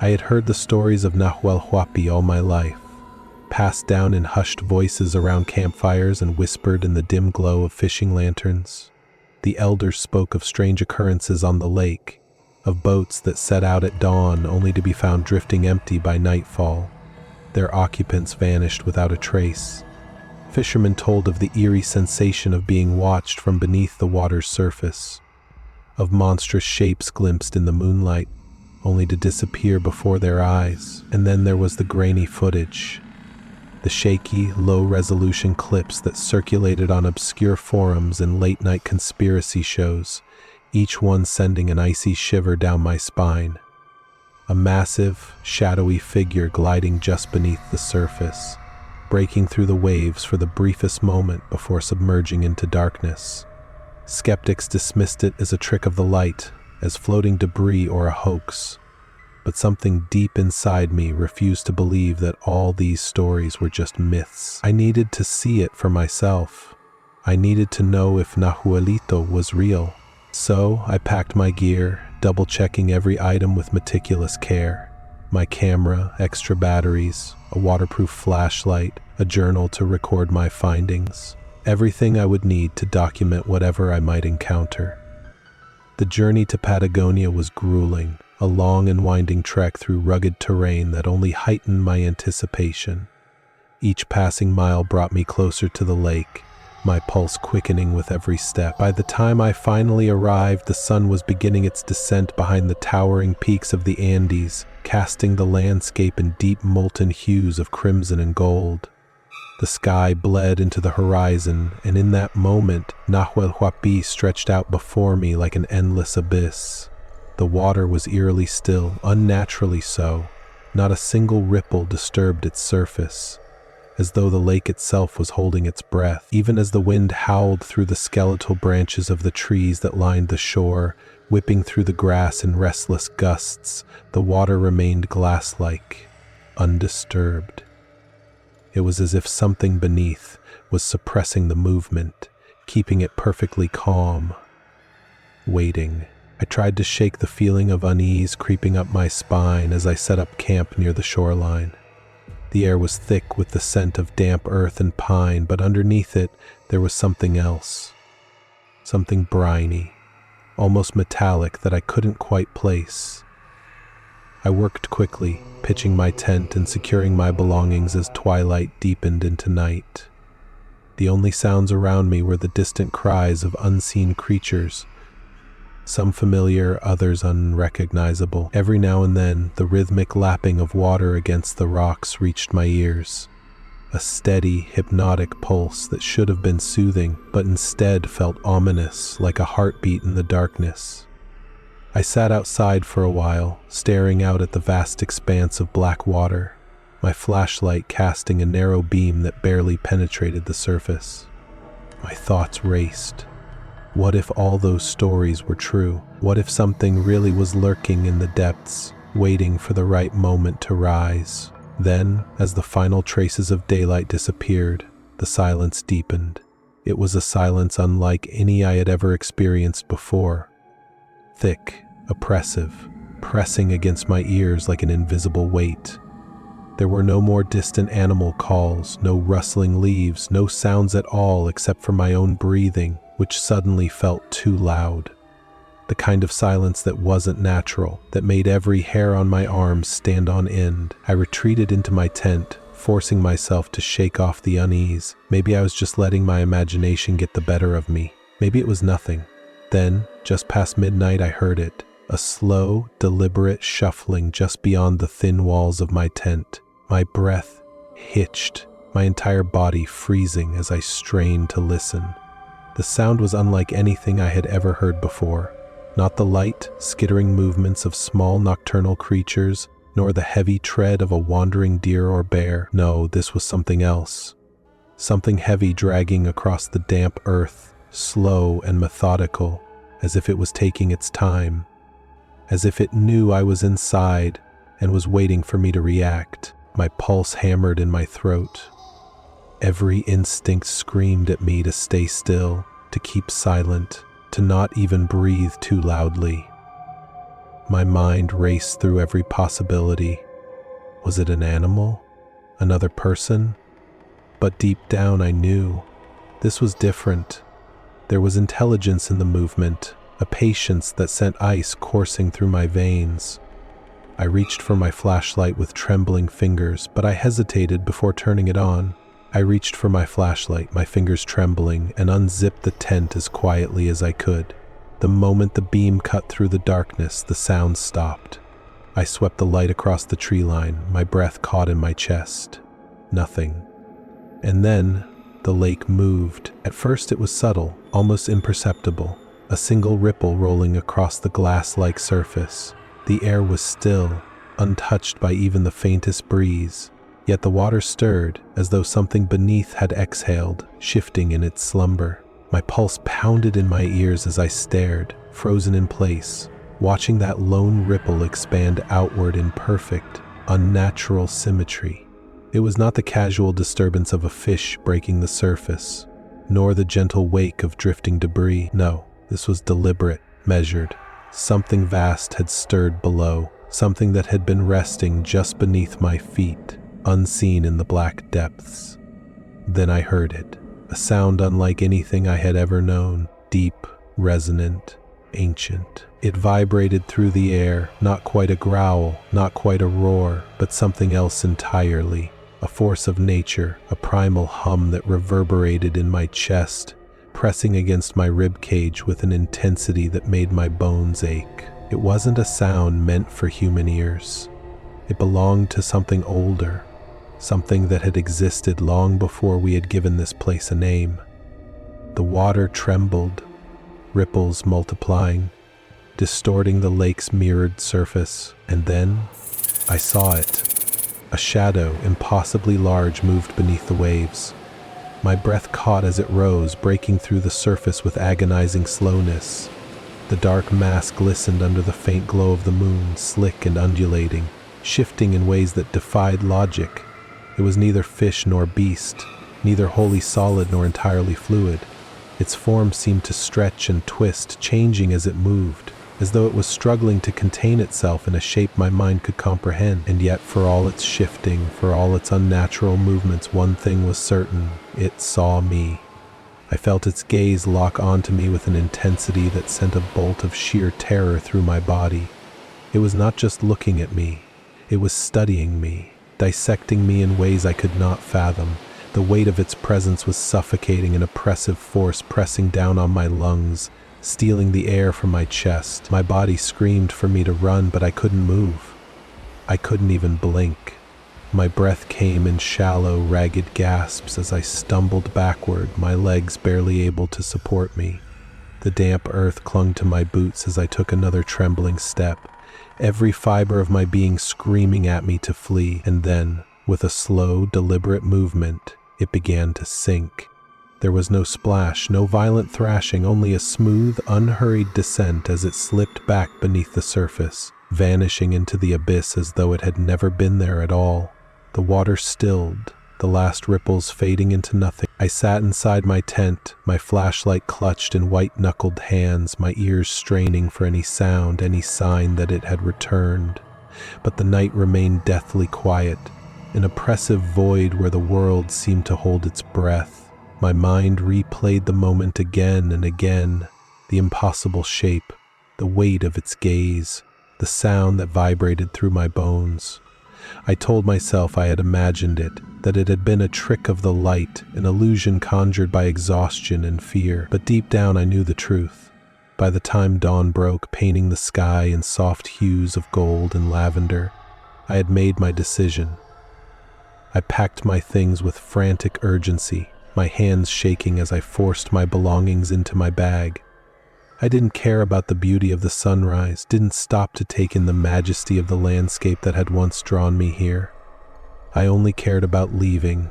I had heard the stories of Nahuel Huapi all my life, passed down in hushed voices around campfires and whispered in the dim glow of fishing lanterns. The elders spoke of strange occurrences on the lake, of boats that set out at dawn only to be found drifting empty by nightfall. Their occupants vanished without a trace. Fishermen told of the eerie sensation of being watched from beneath the water's surface, of monstrous shapes glimpsed in the moonlight, only to disappear before their eyes. And then there was the grainy footage, the shaky, low-resolution clips that circulated on obscure forums and late-night conspiracy shows, each one sending an icy shiver down my spine. A massive, shadowy figure gliding just beneath the surface, breaking through the waves for the briefest moment before submerging into darkness. Skeptics dismissed it as a trick of the light, as floating debris or a hoax. But something deep inside me refused to believe that all these stories were just myths. I needed to see it for myself. I needed to know if Nahuelito was real. So I packed my gear, double-checking every item with meticulous care. My camera, extra batteries, a waterproof flashlight, a journal to record my findings. Everything I would need to document whatever I might encounter. The journey to Patagonia was grueling, a long and winding trek through rugged terrain that only heightened my anticipation. Each passing mile brought me closer to the lake, my pulse quickening with every step. By the time I finally arrived, the sun was beginning its descent behind the towering peaks of the Andes, casting the landscape in deep molten hues of crimson and gold. The sky bled into the horizon, and in that moment, Nahuel Huapi stretched out before me like an endless abyss. The water was eerily still, unnaturally so. Not a single ripple disturbed its surface, as though the lake itself was holding its breath. Even as the wind howled through the skeletal branches of the trees that lined the shore, whipping through the grass in restless gusts, the water remained glass-like, undisturbed. It was as if something beneath was suppressing the movement, keeping it perfectly calm, waiting. I tried to shake the feeling of unease creeping up my spine as I set up camp near the shoreline. The air was thick with the scent of damp earth and pine, but underneath it there was something else. Something briny, almost metallic that I couldn't quite place. I worked quickly, pitching my tent and securing my belongings as twilight deepened into night. The only sounds around me were the distant cries of unseen creatures, some familiar, others unrecognizable. Every now and then, the rhythmic lapping of water against the rocks reached my ears. A steady, hypnotic pulse that should have been soothing, but instead felt ominous, like a heartbeat in the darkness. I sat outside for a while, staring out at the vast expanse of black water, my flashlight casting a narrow beam that barely penetrated the surface. My thoughts raced. What if all those stories were true? What if something really was lurking in the depths, waiting for the right moment to rise? Then, as the final traces of daylight disappeared, the silence deepened. It was a silence unlike any I had ever experienced before. Thick, oppressive, pressing against my ears like an invisible weight. There were no more distant animal calls, no rustling leaves, no sounds at all except for my own breathing, which suddenly felt too loud. The kind of silence that wasn't natural, that made every hair on my arms stand on end. I retreated into my tent, forcing myself to shake off the unease. Maybe I was just letting my imagination get the better of me. Maybe it was nothing. Then, just past midnight, I heard it. A slow, deliberate shuffling just beyond the thin walls of my tent. My breath hitched, my entire body freezing as I strained to listen. The sound was unlike anything I had ever heard before. Not the light, skittering movements of small nocturnal creatures, nor the heavy tread of a wandering deer or bear. No, this was something else. Something heavy dragging across the damp earth, slow and methodical, as if it was taking its time. As if it knew I was inside and was waiting for me to react. My pulse hammered in my throat. Every instinct screamed at me to stay still, to keep silent, to not even breathe too loudly. My mind raced through every possibility. Was it an animal? Another person? But deep down I knew this was different. There was intelligence in the movement, a patience that sent ice coursing through my veins. I reached for my flashlight with trembling fingers, but I hesitated before turning it on. I reached for my flashlight, my fingers trembling, and unzipped the tent as quietly as I could. The moment the beam cut through the darkness, the sound stopped. I swept the light across the tree line, my breath caught in my chest. Nothing. And then, the lake moved. At first it was subtle, almost imperceptible, a single ripple rolling across the glass-like surface. The air was still, untouched by even the faintest breeze, yet the water stirred as though something beneath had exhaled, shifting in its slumber. My pulse pounded in my ears as I stared, frozen in place, watching that lone ripple expand outward in perfect, unnatural symmetry. It was not the casual disturbance of a fish breaking the surface, nor the gentle wake of drifting debris. No, this was deliberate, measured. Something vast had stirred below, something that had been resting just beneath my feet, unseen in the black depths. Then I heard it, a sound unlike anything I had ever known, deep, resonant, ancient. It vibrated through the air, not quite a growl, not quite a roar, but something else entirely. A force of nature, a primal hum that reverberated in my chest, pressing against my ribcage with an intensity that made my bones ache. It wasn't a sound meant for human ears. It belonged to something older, something that had existed long before we had given this place a name. The water trembled, ripples multiplying, distorting the lake's mirrored surface, and then I saw it. A shadow, impossibly large, moved beneath the waves. My breath caught as it rose, breaking through the surface with agonizing slowness. The dark mass glistened under the faint glow of the moon, slick and undulating, shifting in ways that defied logic. It was neither fish nor beast, neither wholly solid nor entirely fluid. Its form seemed to stretch and twist, changing as it moved, as though it was struggling to contain itself in a shape my mind could comprehend. And yet, for all its shifting, for all its unnatural movements, one thing was certain: it saw me. I felt its gaze lock onto me with an intensity that sent a bolt of sheer terror through my body. It was not just looking at me, it was studying me, dissecting me in ways I could not fathom. The weight of its presence was suffocating, an oppressive force pressing down on my lungs, stealing the air from my chest. My body screamed for me to run, but I couldn't move. I couldn't even blink. My breath came in shallow, ragged gasps as I stumbled backward, my legs barely able to support me. The damp earth clung to my boots as I took another trembling step, every fiber of my being screaming at me to flee. And then, with a slow, deliberate movement, it began to sink. There was no splash, no violent thrashing, only a smooth, unhurried descent as it slipped back beneath the surface, vanishing into the abyss as though it had never been there at all. The water stilled, the last ripples fading into nothing. I sat inside my tent, my flashlight clutched in white-knuckled hands, my ears straining for any sound, any sign that it had returned. But the night remained deathly quiet, an oppressive void where the world seemed to hold its breath. My mind replayed the moment again and again, the impossible shape, the weight of its gaze, the sound that vibrated through my bones. I told myself I had imagined it, that it had been a trick of the light, an illusion conjured by exhaustion and fear. But deep down I knew the truth. By the time dawn broke, painting the sky in soft hues of gold and lavender, I had made my decision. I packed my things with frantic urgency, my hands shaking as I forced my belongings into my bag. I didn't care about the beauty of the sunrise, didn't stop to take in the majesty of the landscape that had once drawn me here. I only cared about leaving,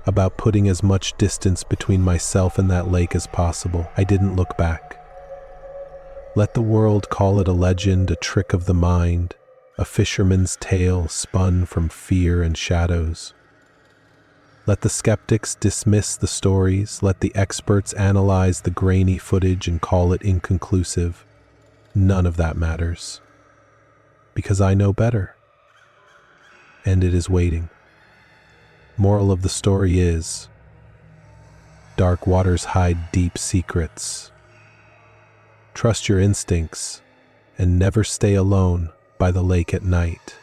about putting as much distance between myself and that lake as possible. I didn't look back. Let the world call it a legend, a trick of the mind, a fisherman's tale spun from fear and shadows. Let the skeptics dismiss the stories, let the experts analyze the grainy footage and call it inconclusive. None of that matters. because I know better. And it is waiting. Moral of the story is, dark waters hide deep secrets. Trust your instincts and never stay alone by the lake at night.